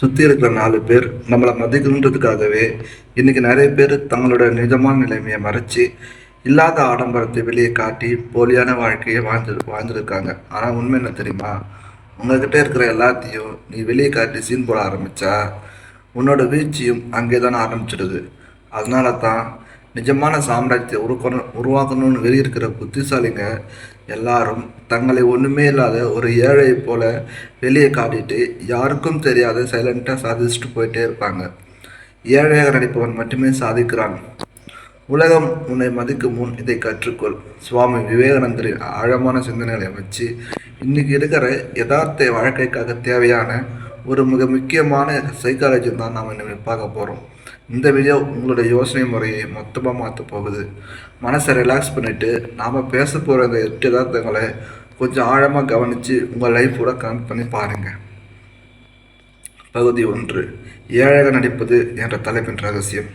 சுற்றி இருக்கிற 4 பேர் நம்மளை மதிக்கணுன்றதுக்காகவே இன்றைக்கி நிறைய பேர் தங்களோட நிஜமான நிலைமையை மறைச்சி இல்லாத ஆடம்பரத்தை வெளியே காட்டி போலியான வாழ்க்கையை வாழ்ந்துருக்காங்க. ஆனால் உண்மை என்ன தெரியுமா? உங்ககிட்ட இருக்கிற எல்லாத்தையும் நீ வெளியே காட்டி சீன் போட ஆரம்பித்தா உன்னோட வீழ்ச்சியும் அங்கே தானே ஆரம்பிச்சிடுது. அதனால தான் நிஜமான சாம்ராஜ்யத்தை உருவாக்கணும்னு வெளியிருக்கிற புத்திசாலிங்க எல்லாரும் தங்களை ஒன்றுமே இல்லாத ஒரு ஏழை போல வெளியே காட்டிட்டு யாருக்கும் தெரியாத சைலண்ட்டாக சாதிச்சுட்டு போயிட்டே இருப்பாங்க. ஏழையாக நடிப்பவன் மட்டுமே சாதிக்கிறான். உலகம் உன்னை மதிக்கும் முன் இதை கற்றுக்கொள். சுவாமி விவேகானந்தரின் ஆழமான சிந்தனைகளை வச்சு இன்னைக்கு இருக்கிற யதார்த்த வாழ்க்கைக்காக தேவையான ஒரு மிக முக்கியமான சைக்காலஜி தான் நாம் இனிமேல் பார்க்க போகிறோம். இந்த வீடியோ உங்களோட யோசனை முறையை மொத்தமாக மாற்ற போகுது. மனசை ரிலாக்ஸ் பண்ணிவிட்டு நாம் பேச போகிற இந்த 8 யதார்த்தங்களை கொஞ்சம் ஆழமாக கவனித்து உங்கள் லைஃபோட கனெக்ட் பண்ணி பாருங்கள். பகுதி 1, ஏழையாக நடிப்பது என்ற தலைப்பின் ரகசியம்.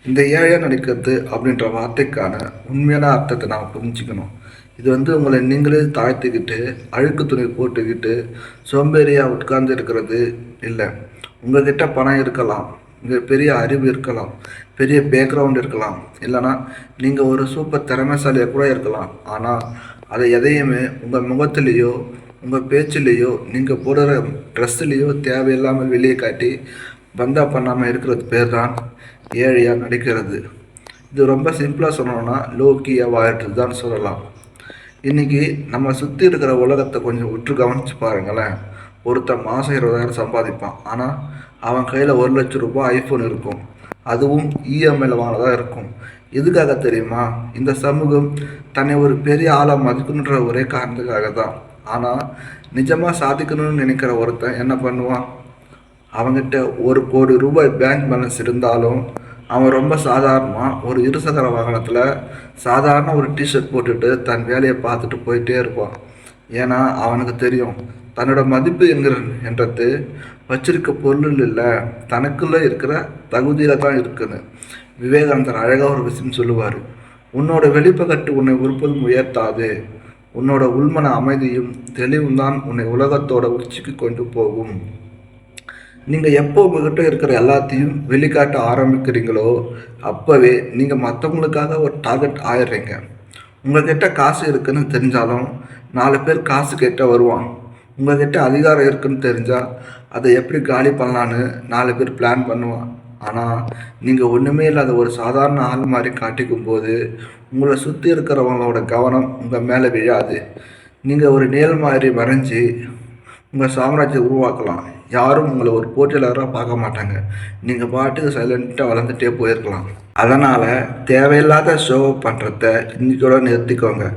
இந்த ஏழையாக நடிக்கிறது அப்படின்ற வார்த்தைக்கான உண்மையான அர்த்தத்தை நாம் புரிஞ்சுக்கணும். இது உங்களை நீங்களே தாழ்த்திக்கிட்டு அழுக்கு துணி போட்டுக்கிட்டு சோம்பேறியாக உட்கார்ந்து இருக்கிறது இல்லை. உங்கள்கிட்ட பணம் இருக்கலாம், இங்கே பெரிய அறிவு இருக்கலாம், பெரிய பேக்ரவுண்ட் இருக்கலாம், இல்லைனா நீங்கள் ஒரு சூப்பர் திறமைசாலியாக கூட இருக்கலாம். ஆனால் அதை எதையுமே உங்கள் முகத்திலேயோ உங்கள் பேச்சிலேயோ நீங்கள் போடுற ட்ரெஸ்ஸுலேயோ தேவையில்லாமல் வெளியே காட்டி பந்தா பண்ணாமல் இருக்கிறது பேர் தான் ஏழையாக நடிக்கிறது. இது ரொம்ப சிம்பிளாக சொல்லணும்னா லோக்கியாக வாழ்றது தான் சொல்லலாம். இன்றைக்கி நம்ம சுற்றி இருக்கிற உலகத்தை கொஞ்சம் உற்று கவனித்து பாருங்களேன். ஒருத்தன் மாதம் 20,000 சம்பாதிப்பான், ஆனால் அவன் கையில் 1,00,000 ரூபாய் ஐஃபோன் இருக்கும், அதுவும் இஎம்ஐயில் வாங்கினதாக இருக்கும். எதுக்காக தெரியுமா? இந்த சமூகம் தன்னை ஒரு பெரிய ஆளாக மதிக்கணுன்ற ஒரே காரணத்துக்காக தான். ஆனால் நிஜமாக சாதிக்கணும்னு நினைக்கிற ஒருத்தன் என்ன பண்ணுவான்? அவங்ககிட்ட 1,00,00,000 ரூபாய் பேங்க் பேலன்ஸ் இருந்தாலும் அவன் ரொம்ப சாதாரணமாக ஒரு இருசக்கர வாகனத்தில் சாதாரண ஒரு டிஷர்ட் போட்டுட்டு தன் வேலையை பார்த்துட்டு போயிட்டே இருப்பான். ஏன்னா அவனுக்கு தெரியும் தன்னோட மதிப்பு என்றது வச்சிருக்க பொருள் இல்லை, தனக்குள்ளே இருக்கிற தகுதியில் தான் இருக்குன்னு. விவேகானந்தர் அழகாக ஒரு விஷயம் சொல்லுவார். உன்னோட வெளிப்பகட்டு உன்னை ஒருபோதும் உயர்த்தாது, உன்னோட உள்மன அமைதியும் தெளிவும் தான் உன்னை உலகத்தோட உச்சிக்கு கொண்டு போகும். நீங்கள் எப்போ உங்கள்கிட்ட இருக்கிற எல்லாத்தையும் வெளிக்காட்ட ஆரம்பிக்கிறீங்களோ அப்போவே நீங்கள் மற்றவங்களுக்காக ஒரு டார்கெட் ஆயிடுறீங்க. உங்கள்கிட்ட காசு இருக்குன்னு தெரிஞ்சாலும் 4 பேர் காசு கேட்ட வருவான். உங்கள்கிட்ட அதிகாரம் இருக்குன்னு தெரிஞ்சால் அதை எப்படி காலி பண்ணலான்னு 4 பேர் பிளான் பண்ணுவான். ஆனால் நீங்கள் ஒன்றுமே இல்லாத ஒரு சாதாரண ஆள் மாதிரி காட்டிக்கும் போது உங்களை சுற்றி இருக்கிறவங்களோட கவனம் உங்கள் மேலே விழாது. நீங்கள் ஒரு நேல் மாதிரி வரைஞ்சி உங்கள் சாம்ராஜ்யத்தை உருவாக்கலாம். யாரும் உங்களை ஒரு போட்டியாளராக பார்க்க மாட்டாங்க. நீங்கள் பாட்டுக்கு சைலண்ட்டாக வளர்ந்துட்டே போயிருக்கலாம். அதனால் தேவையில்லாத ஷோ பண்ணுறத இன்றைக்கோட நிறுத்திக்கோங்க.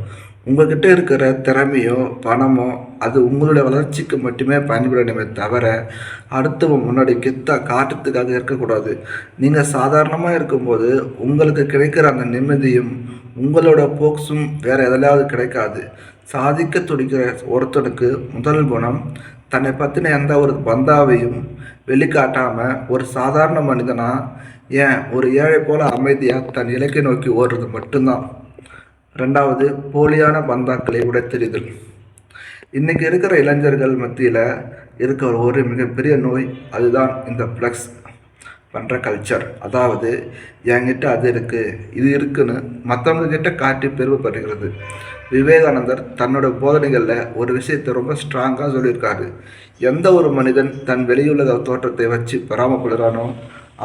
உங்கள்கிட்ட இருக்கிற திறமையோ பணமோ அது உங்களுடைய வளர்ச்சிக்கு மட்டுமே பயன்படணுமே தவிர அடுத்தவன் முன்னாடி காட்டுறதுக்காக இருக்கக்கூடாது. நீங்கள் சாதாரணமாக இருக்கும்போது உங்களுக்கு கிடைக்கிற அந்த நிம்மதியும் உங்களோட போக்ஸும் வேறு எதிலாவது கிடைக்காது. சாதிக்க துடிக்கிற ஒருத்தனுக்கு முதல் குணம் தன்னை பற்றின எந்த ஒரு பந்தாவையும் வெளிக்காட்டாமல் ஒரு சாதாரண மனிதனாக, ஏன் ஒரு ஏழை போல் அமைதியாக தன் இலக்கை நோக்கி ஓடுறது மட்டும்தான். 2வது, போலியான பந்தாக்களை உடைத்தெறிதல். இன்றைக்கி இருக்கிற இளைஞர்கள் மத்தியில் இருக்கிற ஒரு மிகப்பெரிய நோய் அதுதான் இந்த ஃப்ளெக்ஸ் பண்ணுற கல்ச்சர். அதாவது என்கிட்ட அது இருக்குது இது இருக்குன்னு மற்றவங்கக்கிட்ட காட்டி பெருமைப்படுகிறது. விவேகானந்தர் தன்னோட போதனைகளில் ஒரு விஷயத்தை ரொம்ப ஸ்ட்ராங்காக சொல்லியிருக்காரு. எந்த ஒரு மனிதன் தன் வெளியுலக தோற்றத்தை வச்சு பராமப்படுறானோ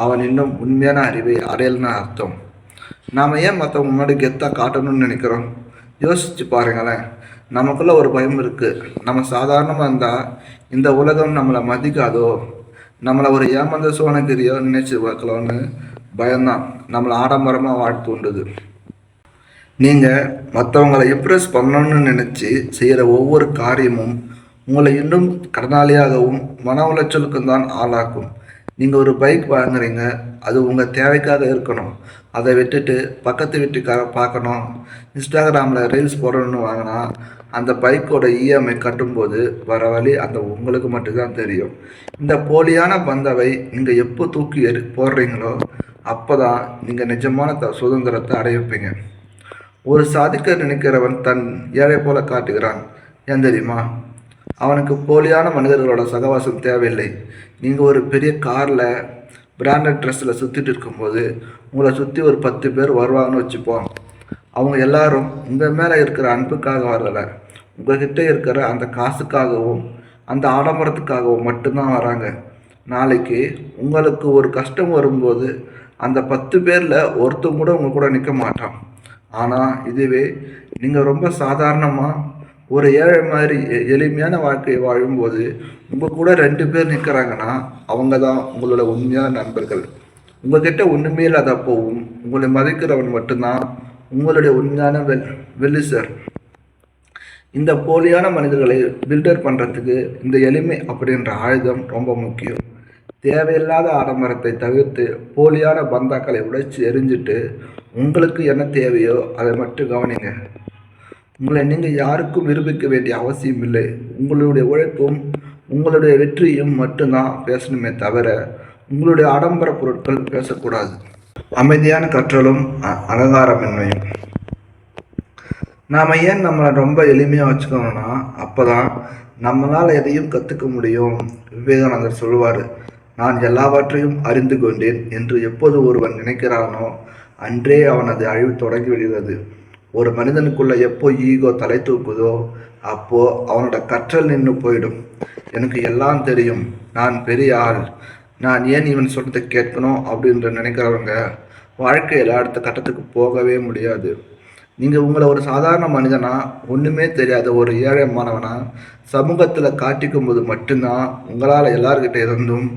அவன் இன்னும் உண்மையான அறிவை அடையலன்னு அர்த்தம். நாம் ஏன் மற்றவங்க முன்னாடி கெத்தாக காட்டணும்னு நினைக்கிறோம்? யோசித்து பாருங்களேன். நமக்குள்ளே ஒரு பயம் இருக்குது. நம்ம சாதாரணமாக இருந்தால் இந்த உலகம் நம்மளை மதிக்காதோ, நம்மளை ஒரு ஏமாந்த சோனகிரியோ நினைச்சு பார்க்கலான்னு பயம்தான் நம்மளை ஆடம்பரமாக வாழ்த்து உண்டுது. நீங்கள் மற்றவங்களை இம்ப்ரெஸ் பண்ணணும்னு நினச்சி செய்கிற ஒவ்வொரு காரியமும் உங்களை இன்னும் கடனாளியாகவும் மன உளைச்சலுக்கும் தான் ஆளாக்கும். நீங்கள் ஒரு பைக் வாங்குறீங்க, அது உங்கள் தேவைக்காக இருக்கணும். அதை விட்டுட்டு பக்கத்து வீட்டுக்காக பார்க்கணும், இன்ஸ்டாகிராமில் ரீல்ஸ் போடணும்னு வாங்கினா அந்த பைக்கோட இஎம்ஐ கட்டும்போது வர வழி அந்த உங்களுக்கு மட்டும்தான் தெரியும். இந்த போலியான பந்தாவை நீங்கள் எப்போ தூக்கி போடுறீங்களோ அப்போ தான் நீங்கள் நிஜமான சுதந்திரத்தை அடைவிப்பீங்க. ஒரு சாதிக்க நினைக்கிறவன் தன் ஏழை போல காட்டுகிறான். ஏன் தெரியுமா? அவனுக்கு போலியான மனிதர்களோட சகவாசம் தேவையில்லை. நீங்கள் ஒரு பெரிய காரில் பிராண்டட் ட்ரெஸ்ஸில் சுற்றிட்டு இருக்கும்போது உங்களை சுற்றி ஒரு 10 பேர் வருவாங்கன்னு வச்சுப்போம். அவங்க எல்லாரும் உங்கள் மேலே இருக்கிற அன்புக்காக வரலை, உங்கள்கிட்ட இருக்கிற அந்த காசுக்காகவும் அந்த ஆடம்பரத்துக்காகவும் மட்டும்தான் வராங்க. நாளைக்கு உங்களுக்கு ஒரு கஷ்டம் வரும்போது அந்த 10 பேரில் ஒருத்தன் கூட உங்கள் கூட நிற்க மாட்டான். ஆனால் இதுவே நீங்கள் ரொம்ப சாதாரணமாக ஒரு ஏழை மாதிரி எளிமையான வாழ்க்கையை வாழும்போது உங்கள் கூட 2 பேர் நிற்கிறாங்கன்னா அவங்க தான் உங்களோட உண்மையான நண்பர்கள். உங்கள்கிட்ட ஒன்றுமே இல்லாதப்போவும் உங்களை மதிக்கிறவன் மட்டும்தான் உங்களுடைய உண்மையான வெல்லிசர். இந்த போலியான மனிதர்களை பில்டர் பண்ணுறதுக்கு இந்த எளிமை அப்படின்ற ஆயுதம் ரொம்ப முக்கியம். தேவையில்லாத ஆடம்பரத்தை தவிர்த்து போலியான பந்தாக்களை உடைச்சி எரிஞ்சிட்டு உங்களுக்கு என்ன தேவையோ அதை மட்டும் கவனிங்க. உங்களை நீங்கள் யாருக்கும் நிரூபிக்க வேண்டிய அவசியம் இல்லை. உங்களுடைய உழைப்பும் உங்களுடைய வெற்றியும் மட்டும்தான் பேசணுமே தவிர உங்களுடைய ஆடம்பர பொருட்கள் பேசக்கூடாது. அமைதியான கற்றலும் அகங்காரமின்மையும். நாம் ஏன் நம்மளை ரொம்ப எளிமையாக வச்சுக்கணும்னா அப்போ தான் நம்மளால் எதையும் கற்றுக்க முடியும். விவேகானந்தர் சொல்லுவார், நான் எல்லாவற்றையும் அறிந்து கொண்டேன் என்று எப்போது ஒருவன் நினைக்கிறானோ அன்றே அவனது அழிவு தொடங்கி விடுகிறது. ஒரு மனிதனுக்குள்ள எப்போ ஈகோ தலை தூக்குதோ அப்போ அவனோட கற்றல் நின்று போயிடும். எனக்கு எல்லாம் தெரியும், நான் பெரிய ஆள், நான் ஏன் இவன் சொல்றதை கேட்கணும் அப்படின்ற நினைக்கிறவங்க வாழ்க்கையில் அடுத்த கட்டத்துக்கு போகவே முடியாது. நீங்கள் உங்களை ஒரு சாதாரண மனிதனா, ஒன்றுமே தெரியாத ஒரு ஏழை மாணவனா சமூகத்தில் காட்டிக்கும் போது மட்டும்தான் உங்களால் எல்லார்கிட்ட இருந்தும்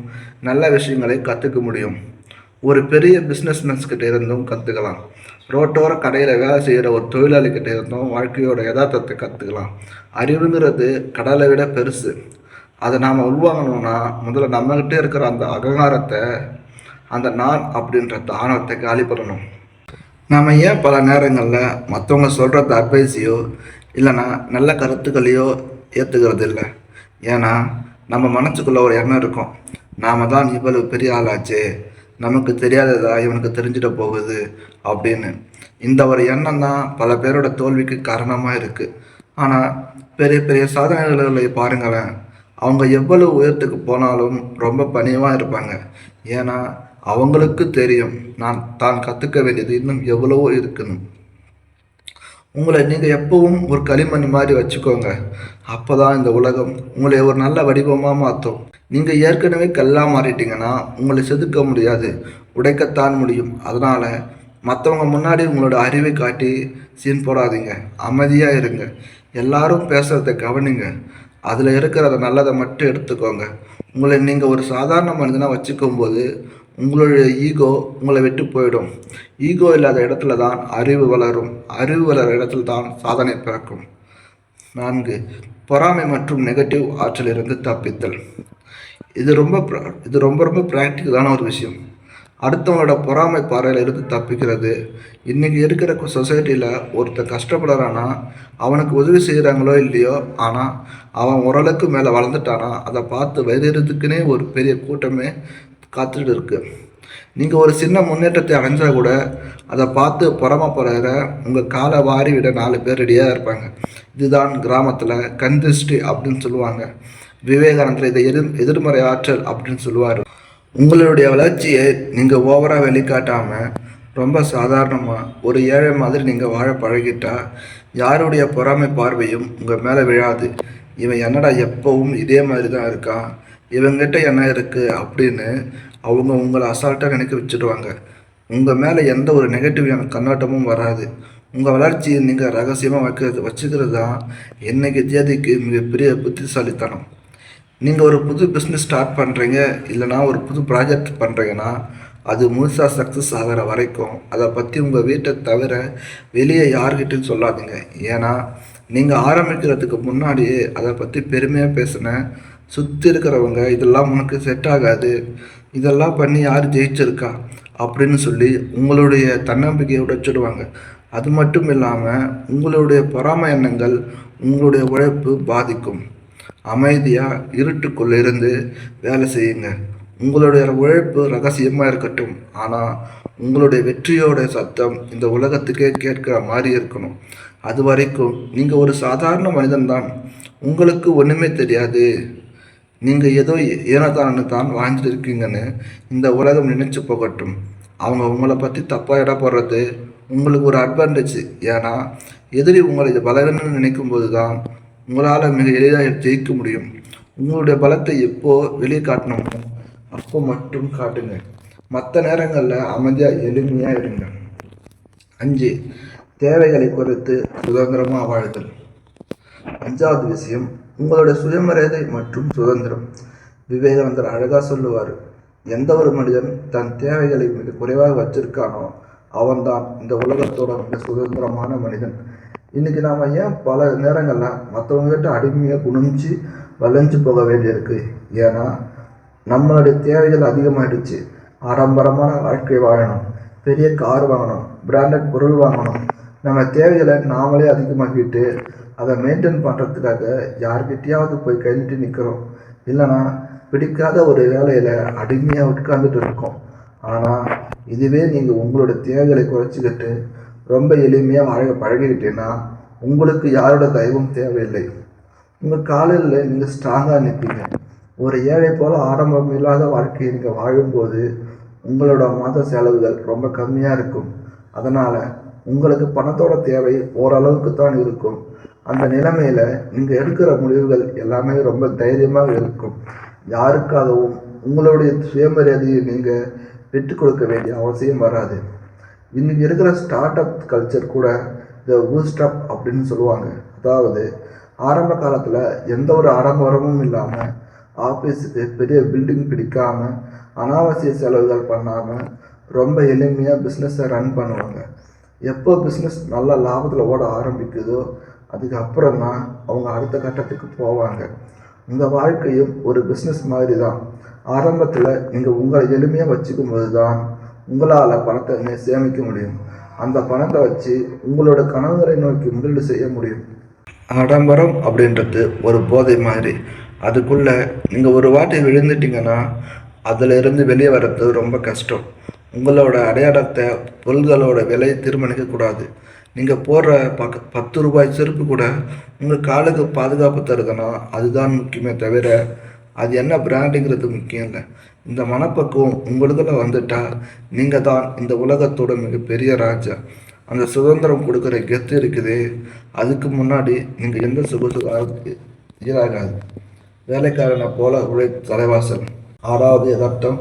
நல்ல விஷயங்களை கற்றுக்க முடியும். ஒரு பெரிய பிஸ்னஸ்மேன்ஸ்கிட்ட இருந்தும் கற்றுக்கலாம். ரோட்டோர கடையில் வேலை செய்கிற ஒரு தொழிலாளிகிட்ட இருந்தும் வாழ்க்கையோட யதார்த்தத்தை கற்றுக்கலாம். அறிவுங்கிறது கடலை விட பெருசு. அதை நாம் உள்வாங்கணும்னா முதல்ல நம்மகிட்ட இருக்கிற அந்த அகங்காரத்தை, அந்த நான் அப்படின்ற தானத்தை காலி பண்ணணும். நாம் ஏன் பல நேரங்களில் மற்றவங்க சொல்கிறது அட்வைஸையோ இல்லைன்னா நல்ல கருத்துக்களையோ ஏற்றுக்கிறது இல்லை? ஏன்னா நம்ம மனசுக்குள்ளே ஒரு எண்ணம் இருக்கும், நாம் தான் இவ்வளவு பெரிய ஆளாச்சே, நமக்கு தெரியாததா இவனுக்கு தெரிஞ்சிட போகுது அப்படின்னு. இந்த ஒரு எண்ணம் தான் பல பேரோட தோல்விக்கு காரணமாக இருக்குது. ஆனால் பெரிய பெரிய சாதனைகளை பாருங்களேன், அவங்க எவ்வளவு உயரத்துக்கு போனாலும் ரொம்ப பணிவாக இருப்பாங்க. ஏன்னா அவங்களுக்கு தெரியும் தான் கற்றுக்க வேண்டியது இன்னும் எவ்வளவோ இருக்குன்னு. உங்களை நீங்கள் எப்பவும் ஒரு களிமண் மாதிரி வச்சுக்கோங்க. அப்போ தான் இந்த உலகம் உங்களை ஒரு நல்ல வடிவமாக மாற்றும். நீங்கள் ஏற்கனவே கல்லாக மாறிட்டீங்கன்னா உங்களை செதுக்க முடியாது, உடைக்கத்தான் முடியும். அதனால் மற்றவங்க முன்னாடி உங்களோட அறிவை காட்டி சீன் போடாதீங்க. அமைதியாக இருங்க. எல்லாரும் பேசுகிறத கவனிங்க. அதில் இருக்கிறத நல்லதை மட்டும் எடுத்துக்கோங்க. உங்களை நீங்கள் ஒரு சாதாரண மனிதனாக வச்சுக்கும் போது உங்களுடைய ஈகோ உங்களை விட்டு போயிடும். ஈகோ இல்லாத இடத்துல தான் அறிவு வளரும். அறிவு வளர இடத்துல தான் சாதனை பிறக்கும். 4. பொறாமை மற்றும் நெகட்டிவ் ஆற்றலிருந்து தப்பித்தல். இது ரொம்ப ரொம்ப ப்ராக்டிக்கலான ஒரு விஷயம். அடுத்தவங்களோட பொறாமை பார்வையில் இருந்து தப்பிக்கிறது. இன்றைக்கி இருக்கிற சொசைட்டியில் ஒருத்தர் கஷ்டப்படுறானா அவனுக்கு உதவி செய்கிறாங்களோ இல்லையோ, ஆனால் அவன் ஓரளவுக்கு மேலே வளர்ந்துட்டானா அதை பார்த்து வயிறுறதுக்குன்னே ஒரு பெரிய கூட்டமே காத்துட்டு இருக்கு. நீங்கள் ஒரு சின்ன முன்னேற்றத்தை அடைஞ்சால் கூட அதை பார்த்து பொறாமப்படுற உங்கள் காலை வாரி விட 4 பேர் ரெடியாக இருப்பாங்க. இதுதான் கிராமத்தில் கந்திஷ்டி அப்படின்னு சொல்லுவாங்க. விவேகானந்தர் இதை எதிர்மறை ஆற்றல் அப்படின்னு சொல்லுவார். உங்களுடைய வளர்ச்சியை நீங்கள் ஓவராக வெளிக்காட்டாமல் ரொம்ப சாதாரணமாக ஒரு ஏழை மாதிரி நீங்கள் வாழ பழகிட்டா யாருடைய பொறாமை பார்வையும் உங்கள் மேலே விழாது. இவன் என்னடா எப்பவும் இதே மாதிரி தான் இருக்கான், இவங்கிட்ட என்ன இருக்குது அப்படின்னு அவங்க உங்களை அசால்ட்டாக நினைக்க வச்சுடுவாங்க. உங்கள் மேலே எந்த ஒரு நெகட்டிவான கண்ணோட்டமும் வராது. உங்கள் வளர்ச்சியை நீங்கள் ரகசியமாக வச்சுக்கிறது தான் இன்றைக்கி தேதிக்கு மிகப்பெரிய புத்திசாலித்தனம். நீங்கள் ஒரு புது பிஸ்னஸ் ஸ்டார்ட் பண்ணுறீங்க இல்லைனா ஒரு புது ப்ராஜெக்ட் பண்ணுறீங்கன்னா அது முழுசாக சக்ஸஸ் ஆகிற வரைக்கும் அதை பற்றி உங்கள் வீட்டை தவிர வெளியே யார்கிட்டையும் சொல்லாதீங்க. ஏன்னா நீங்கள் ஆரம்பிக்கிறதுக்கு முன்னாடியே அதை பற்றி பெருமையாக பேசினேன் சுற்றி இருக்கிறவங்க இதெல்லாம் உனக்கு செட் ஆகாது, இதெல்லாம் பண்ணி யார் ஜெயிச்சிருக்கா அப்படின்னு சொல்லி உங்களுடைய தன்னம்பிக்கையை உடைச்சிடுவாங்க. அது மட்டும் இல்லாமல் உங்களுடைய பொறாமை எண்ணங்கள் உங்களுடைய உழைப்பு பாதிக்கும். அமைதியாக இருட்டுக்குள்ளே இருந்து வேலை செய்யுங்க. உங்களுடைய உழைப்பு ரகசியமாக இருக்கட்டும், ஆனால் உங்களுடைய வெற்றியோட சத்தம் இந்த உலகத்துக்கே கேட்குற மாதிரி இருக்கணும். அது வரைக்கும் நீங்கள் ஒரு சாதாரண மனிதன்தான். உங்களுக்கு ஒன்றுமே தெரியாது. நீங்கள் ஏதோ ஏனோதானு தான் வாழ்ந்துட்டு இருக்கீங்கன்னு இந்த உலகம் நினைச்சு போகட்டும். அவங்க உங்களை பற்றி தப்பாக இட போடுறது உங்களுக்கு ஒரு அட்வான்டேஜ். ஏன்னா எதிரி உங்களை இது பலவீனம்னு நினைக்கும் போது தான் உங்களால் மிக எளிதாக ஜெயிக்க முடியும். உங்களுடைய பலத்தை எப்போ வெளியே காட்டணுமோ அப்போ மட்டும் காட்டுங்க. மற்ற நேரங்களில் அமைதியாக எளிமையாக இருங்க. 5. தேவைகளை குறைத்து சுதந்திரமாக வாழுதல். 5வது விஷயம், உங்களுடைய சுயமரியாதை மற்றும் சுதந்திரம். விவேகானந்தர் அழகாக சொல்லுவார், எந்த ஒரு மனிதன் தன் தேவைகளை மிக குறைவாக வச்சிருக்கானோ அவன்தான் இந்த உலகத்தோட மிக சுதந்திரமான மனிதன். இன்றைக்கி நாம் ஏன் பல நேரங்களில் மற்றவங்ககிட்ட அடிமையாக குனிஞ்சு வளைஞ்சு போக வேண்டியிருக்கு? ஏன்னா நம்மளுடைய தேவைகள் அதிகமாகிடுச்சு. ஆடம்பரமான வாழ்க்கை வாழணும், பெரிய கார் வாங்கணும், பிராண்டட் பொருள் வாங்கணும். நம்ம தேவைகளை நாமளே அதிகமாக்கிட்டு அதை மெயின்டைன் பண்ணுறதுக்காக யார்கிட்டையாவது போய் கைவிட்டு நிற்கிறோம். இல்லைனா பிடிக்காத ஒரு வேலையில் அடிமையாக உட்கார்ந்துட்டு இருக்கோம். ஆனால் இதுவே நீங்கள் உங்களோட தேவைகளை குறைச்சிக்கிட்டு ரொம்ப எளிமையாக வாழ பழகிக்கிட்டீங்கன்னா உங்களுக்கு யாரோட தயவும் தேவையில்லை. உங்கள் காலையில் நீங்கள் ஸ்ட்ராங்காக நிற்பீங்க. ஒரு ஏழை போல் ஆடம்பரம் இல்லாத வாழ்க்கையை நீங்கள் வாழும்போது உங்களோட மாத செலவுகள் ரொம்ப கம்மியாக இருக்கும். அதனால் உங்களுக்கு பணத்தோட தேவை ஓரளவுக்கு தான் இருக்கும். அந்த நிலைமையில் நீங்கள் எடுக்கிற முடிவுகள் எல்லாமே ரொம்ப தைரியமாக இருக்கும். யாருக்காகவும் உங்களுடைய சுயமரியாதையை நீங்கள் விட்டு கொடுக்க வேண்டிய அவசியம் வராது. இன்றைக்கி இருக்கிற ஸ்டார்ட் அப் கல்ச்சர் கூட இந்த பூஸ்டப் அப்படின்னு சொல்லுவாங்க. அதாவது ஆரம்ப காலத்தில் எந்த ஒரு ஆடம்பரமும் இல்லாமல், ஆஃபீஸுக்கு பெரிய பில்டிங் பிடிக்காமல், அனாவசிய செலவுகள் பண்ணாமல் ரொம்ப எளிமையாக பிஸ்னஸை ரன் பண்ணுவாங்க. எப்போ பிஸ்னஸ் நல்ல லாபத்தில் ஓட ஆரம்பிக்குதோ அதுக்கப்புறம் தான் அவங்க அடுத்த கட்டத்துக்கு போவாங்க. உங்கள் வாழ்க்கையும் ஒரு பிஸ்னஸ் மாதிரி தான். ஆரம்பத்தில் நீங்கள் உங்களை எளிமையாக வச்சுக்கும் போது தான் உங்களால் பணத்தை சேமிக்க முடியும். அந்த பணத்தை வச்சு உங்களோட கனவுகளை நோக்கி முதலீடு செய்ய முடியும். ஆடம்பரம் அப்படின்றது ஒரு போதை மாதிரி. அதுக்குள்ளே நீங்கள் ஒரு வாட்டி விழுந்துட்டீங்கன்னா அதிலிருந்து வெளியே வர்றது ரொம்ப கஷ்டம். உங்களோட அடையாளத்தை பொருள்களோட விலையை தீர்மானிக்கக்கூடாது. நீங்கள் போடுற 10 ரூபாய் செருப்பு கூட உங்கள் காலுக்கு பாதுகாப்பு தருதுன்னா அதுதான் முக்கியமே தவிர அது என்ன பிராண்டுங்கிறது முக்கியம் இல்லை. இந்த மனப்பக்குவம் உங்களுக்குள்ள வந்துட்டால் நீங்கள் தான் இந்த உலகத்தோட மிகப்பெரிய ராஜா. அந்த சுதந்திரம் கொடுக்குற கெத்து இருக்குது. அதுக்கு முன்னாடி நீங்கள் எந்த சுகத்துக்கு ஈடாகாது. வேலைக்காரனை போல உழைப்பு தலைவாசல். 6வது யதார்த்தம்,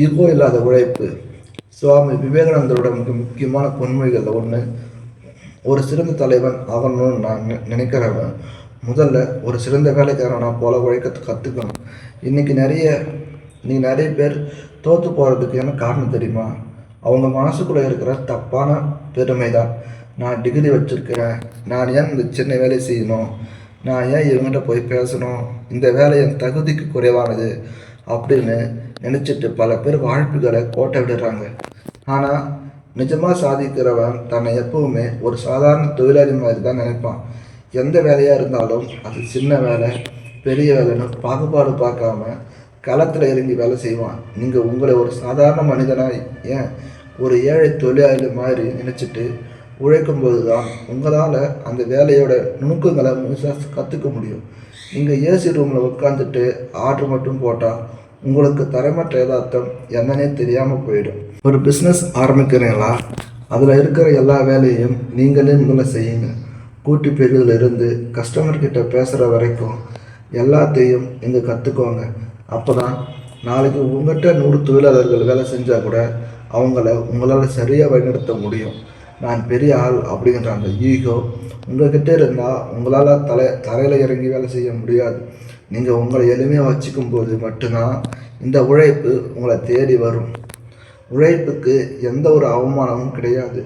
ஈகோ இல்லாத உழைப்பு. சுவாமி விவேகானந்தரோட மிக முக்கியமான பொன்மொழிகளில் ஒன்று, ஒரு சிறந்த தலைவன் ஆகணும்னு நான் நினைக்கிறவன் முதல்ல ஒரு சிறந்த வேலைக்காரனை போல உழைக்க கற்றுக்கணும். இன்றைக்கி நிறைய பேர் தோற்று போகிறதுக்கு என்ன காரணம் தெரியுமா? அவங்க மனசுக்குள்ளே இருக்கிற தப்பான பெருமை தான். நான் டிகிரி வச்சுருக்கிறேன், நான் ஏன் இந்த சின்ன வேலை செய்யணும், நான் ஏன் இவங்ககிட்ட போய் பேசணும், இந்த வேலை என் தகுதிக்கு குறைவானது அப்படின்னு நினச்சிட்டு பல பேர் வாழ்ப்புகளை கோட்டை விடுறாங்க. ஆனால் நிஜமாக சாதிக்கிறவன் தன்னை எப்பவுமே ஒரு சாதாரண தொழிலாளி மாதிரி தான் நினைப்பான். எந்த வேலையாக இருந்தாலும் அது சின்ன வேலை பெரிய வேலைன்னு பாகுபாடு பார்க்காம களத்தில் இறங்கி வேலை செய்வான். நீங்கள் உங்களை ஒரு சாதாரண மனிதனாக ஏன் ஒரு ஏழை தொழிலாளி மாதிரி நினச்சிட்டு உழைக்கும்போது தான் உங்களால் அந்த வேலையோட நுணுக்கங்களை முழுசாக கற்றுக்க முடியும். நீங்கள் ஏசி ரூமில் உட்காந்துட்டு ஆர்டர் மட்டும் போட்டால் உங்களுக்கு தரமற்ற யதார்த்தம் என்னன்னே தெரியாமல் போயிடும். ஒரு பிஸ்னஸ் ஆரம்பிக்கிறீங்களா, அதில் இருக்கிற எல்லா வேலையும் நீங்களே முதல்ல செய்யுங்க. கூட்டி பெரியதிலிருந்து கஸ்டமர்கிட்ட பேசுகிற வரைக்கும் எல்லாத்தையும் நீங்கள் கற்றுக்கோங்க. அப்போ தான் நாளைக்கு உங்கள்கிட்ட 100 தொழிலாளர்கள் வேலை செஞ்சால் கூட அவங்கள உங்களால் சரியாக வழிநடத்த முடியும். நான் பெரிய ஆள் அப்படிங்கிற அந்த ஈகோ உங்கள்கிட்ட இருந்தால் உங்களால் தரையில் இறங்கி வேலை செய்ய முடியாது. நீங்கள் உங்களை எளிமையாக வச்சுக்கும் போது மட்டும்தான் இந்த உழைப்பு உங்களை தேடி வரும். உழைப்புக்கு எந்த ஒரு அவமானமும் கிடையாது.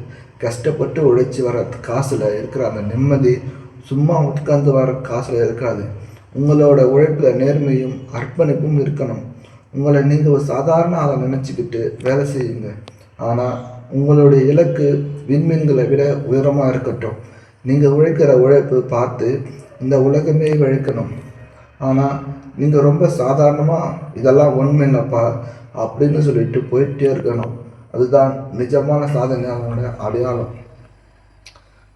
கஷ்டப்பட்டு உழைச்சி வர காசில் இருக்கிற அந்த நிம்மதி சும்மா உட்கார்ந்து வர காசில் இருக்காது. உங்களோட உழைப்பில் நேர்மையும் அர்ப்பணிப்பும் இருக்கணும். உங்களை நீங்கள் ஒரு சாதாரண ஆளை நினச்சிக்கிட்டு வேலை செய்யுங்க. ஆனால் உங்களுடைய இலக்கு விண்மீன்களை விட உயரமாக இருக்கட்டும். நீங்கள் உழைக்கிற உழைப்பு பார்த்து இந்த உலகமே உழைக்கணும். ஆனால் நீங்கள் ரொம்ப சாதாரணமாக இதெல்லாம் உண்மை இல்லைப்பா அப்படின்னு சொல்லிட்டு போயிட்டே இருக்கணும். அதுதான் நிஜமான சாதனையாளோட அடையாளம்.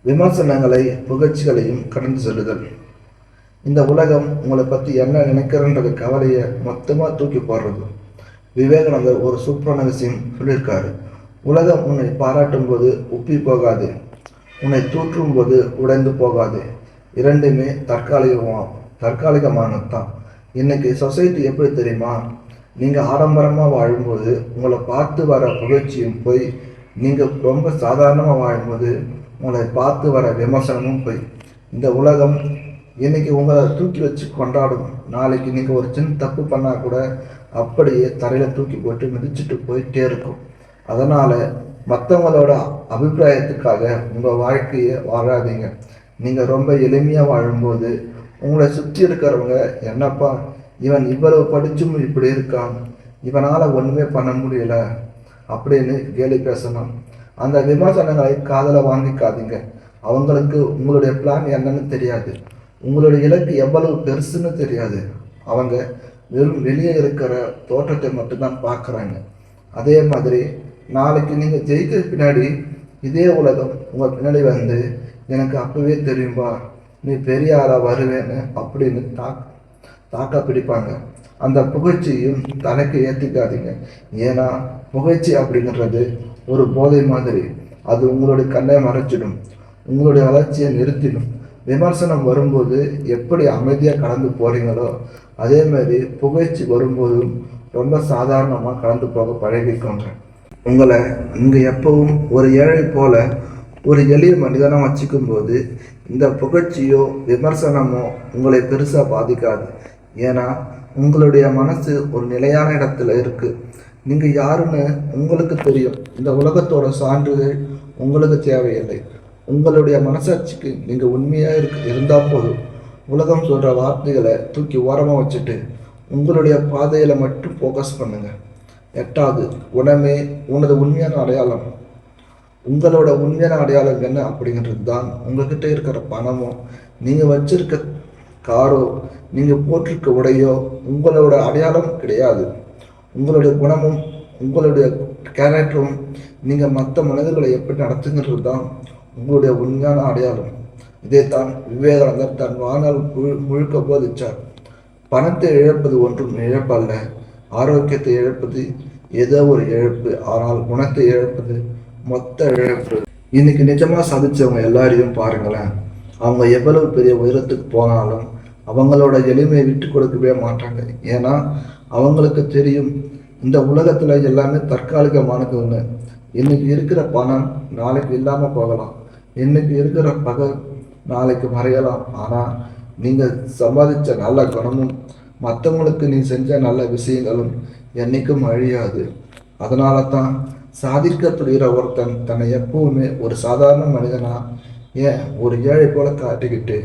விமர்சனங்களை புகழ்ச்சிகளையும் கடந்து செல்லுதல். இந்த உலகம் உங்களை பற்றி என்ன நினைக்கிறன்ற கவலையை மொத்தமாக தூக்கி போடுறது. விவேகானந்தர் ஒரு சூப்பரான விஷயம் சொல்லியிருக்காரு. உலகம் உன்னை பாராட்டும் போது உப்பி போகாது, உன்னை தூற்றும் போது உடைந்து போகாது. இரண்டுமே தற்காலிகமானது தான். இன்னைக்கு சொசைட்டி எப்படி தெரியுமா? நீங்கள் ஆடம்பரமாக வாழும்போது உங்களை பார்த்து வர புகழ்ச்சியும் போய், நீங்கள் ரொம்ப சாதாரணமாக வாழும்போது உங்களை பார்த்து வர விமர்சனமும் போய். இந்த உலகம் இன்னைக்கு உங்களை தூக்கி வச்சு கொண்டாடும். நாளைக்கு நீங்கள் ஒரு சின்ன தப்பு பண்ணால் கூட அப்படியே தரையில் தூக்கி போட்டு மிதிச்சுட்டு போயிட்டே இருக்கும். அதனால் மற்றவங்களோட அபிப்பிராயத்துக்காக உங்கள் வாழ்க்கையை வாழாதீங்க. நீங்கள் ரொம்ப எளிமையாக வாழும்போது உங்களை சுற்றி இருக்கிறவங்க, என்னப்பா இவன் இவ்வளவு படிச்சும் இப்படி இருக்கான், இவனால் ஒன்றுமே பண்ண முடியல அப்படின்னு கேலி பேசலாம். அந்த விமர்சனங்களை காதில் வாங்கிக்காதீங்க. அவங்களுக்கு உங்களுடைய பிளான் என்னன்னு தெரியாது, உங்களுடைய இலக்கு எவ்வளவு பெருசுன்னு தெரியாது. அவங்க வெறும் வெளியே இருக்கிற தோற்றத்தை மட்டும்தான் பார்க்குறாங்க. அதே மாதிரி நாளைக்கு நீங்கள் ஜெயிக்கிற பின்னாடி இதே உலகம் உங்கள் பின்னாடி வந்து, எனக்கு அப்போவே தெரியும்பா நீ பெரிய ஆளாக வருவேன்னு அப்படின்னு தாக்கா பிடிப்பாங்க. அந்த புகழ்ச்சியும் தனக்கு ஏற்றிக்காதீங்க. ஏன்னா புகழ்ச்சி அப்படிங்கிறது ஒரு போதை மாதிரி. அது உங்களுடைய கண்ணை மறைச்சிடும், உங்களுடைய வளர்ச்சியை நிறுத்திடும். விமர்சனம் வரும்போது எப்படி அமைதியாக கடந்து போகிறீங்களோ அதே மாதிரி புகழ்ச்சி வரும்போதும் ரொம்ப சாதாரணமாக கடந்து போக பழகிக்கோங்க. உங்களை நீங்கள் எப்பவும் ஒரு ஏழை போல ஒரு எளிய மனிதனாக வச்சுக்கும் போது இந்த புகழ்ச்சியோ விமர்சனமோ உங்களை பெருசாக பாதிக்காது. ஏன்னா உங்களுடைய மனசு ஒரு நிலையான இடத்துல இருக்குது. நீங்கள் யாருன்னு உங்களுக்கு தெரியும். இந்த உலகத்தோட சான்றுகள் உங்களுக்கு தேவையில்லை. உங்களுடைய மனசாட்சிக்கு நீங்கள் உண்மையாக இருந்தால் போதும். உலகம் சொல்கிற வார்த்தைகளை தூக்கி ஓரமாக வச்சுட்டு உங்களுடைய பாதையில் மட்டும் ஃபோக்கஸ் பண்ணுங்கள். 8வது, உனது உண்மையான அடையாளம். உங்களோட உண்மையான அடையாளம் என்ன அப்படிங்கிறது தான் உங்ககிட்ட இருக்கிற பணமோ, நீங்கள் வச்சிருக்க காரோ, நீங்கள் போட்டிருக்க உடையோ உங்களோட அடையாளம் கிடையாது. உங்களுடைய குணமும் உங்களுடைய கேரக்டரும் நீங்கள் மற்ற மனிதர்களை எப்படி நடத்துங்கிறது தான் உங்களுடைய உண்மையான அடையாளம். இதைத்தான் விவேகானந்தர் தன் வாழ்நாள் முழுக்க போதிச்சார். பணத்தை இழப்பது ஒன்றும் இழப்பல்ல, ஆரோக்கியத்தை இழப்பது ஏதோ ஒரு இழப்பு, ஆனால் குணத்தை இழப்பது மொத்த இழப்பு. இன்னைக்கு நிஜமாக சாதிச்சவங்க எல்லாரையும் பாருங்களேன். அவங்க எவ்வளவு பெரிய உயரத்துக்கு போனாலும் அவங்களோட எளிமையை விட்டு கொடுக்கவே மாட்டாங்க. ஏன்னா அவங்களுக்கு தெரியும் இந்த உலகத்தில் எல்லாமே தற்காலிகமானதுன்னு. இன்னைக்கு இருக்கிற பணம் நாளைக்கு இல்லாமல் போகலாம், இன்னைக்கு இருக்கிற பகை நாளைக்கு மறையலாம். ஆனால் நீங்கள் சம்பாதிச்ச நல்ல குணமும் மற்றவங்களுக்கு நீ செஞ்ச நல்ல விஷயங்களும் என்றைக்கும் அழியாது. அதனால தான் சாதிக்க துடிகிற ஒருத்தன் தன்னை எப்பவுமே ஒரு சாதாரண மனிதனா, ஏன் ஒரு ஏழை போல காட்டிக்கிட்டு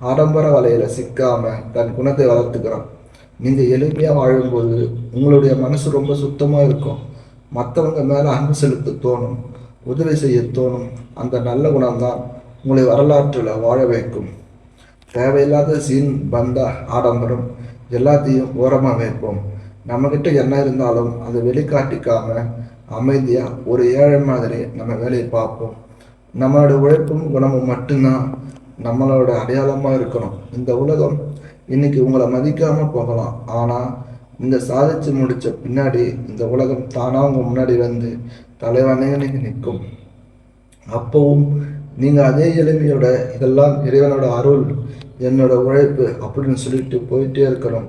ஆடம்பர வலையில் சிக்காமல் தன் குணத்தை வளர்த்துக்கிறான். நீங்கள் எளிமையாக வாழும்போது உங்களுடைய மனசு ரொம்ப சுத்தமாக இருக்கும். மற்றவங்க மேலே அன்பு செலுத்த தோணும், உதவி செய்ய தோணும். அந்த நல்ல குணம்தான் உங்களை வரலாற்றில் வாழ வைக்கும். தேவையில்லாத சீன், பந்தா, ஆடம்பரம் எல்லாத்தையும் ஓரமாக வைப்போம். நம்மக்கிட்ட என்ன இருந்தாலும் அதை வெளிக்காட்டிக்காமல் அமைதியாக ஒரு ஏழை மாதிரி நம்ம வேலையை பார்ப்போம். நம்மளோட உழைப்பும் குணமும் மட்டும்தான் நம்மளோட அடையாளமாக இருக்கணும். இந்த உலகம் இன்னைக்கு உங்களை மதிக்காமல் போகலாம், ஆனால் நீங்கள் சாதிச்சு முடித்த பின்னாடி இந்த உலகம் தானாக உங்கள் முன்னாடி வந்து தலைவனே நிற்கும். அப்போவும் நீங்கள் அதே எளிமையோட இதெல்லாம் இறைவனோட அருள், என்னோட உழைப்பு அப்படின்னு சொல்லிட்டு போயிட்டே இருக்கணும்.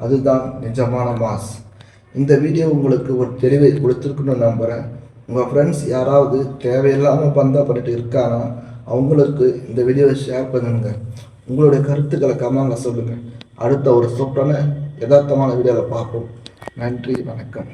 அதுதான் நிஜமான மாஸ். இந்த வீடியோ உங்களுக்கு ஒரு தெளிவை கொடுத்துருக்குன்னு நம்புகிறேன். உங்கள் ஃப்ரெண்ட்ஸ் யாராவது தேவையில்லாமல் பந்தாப்பட்டு இருக்கானா அவங்களுக்கு இந்த வீடியோவை ஷேர் பண்ணுங்க. உங்களுடைய கருத்துக்களை கமெண்ட்ல சொல்லுங்கள். அடுத்த ஒரு சூப்பரான யதார்த்தமான வீடியோவில் பார்ப்போம். நன்றி, வணக்கம்.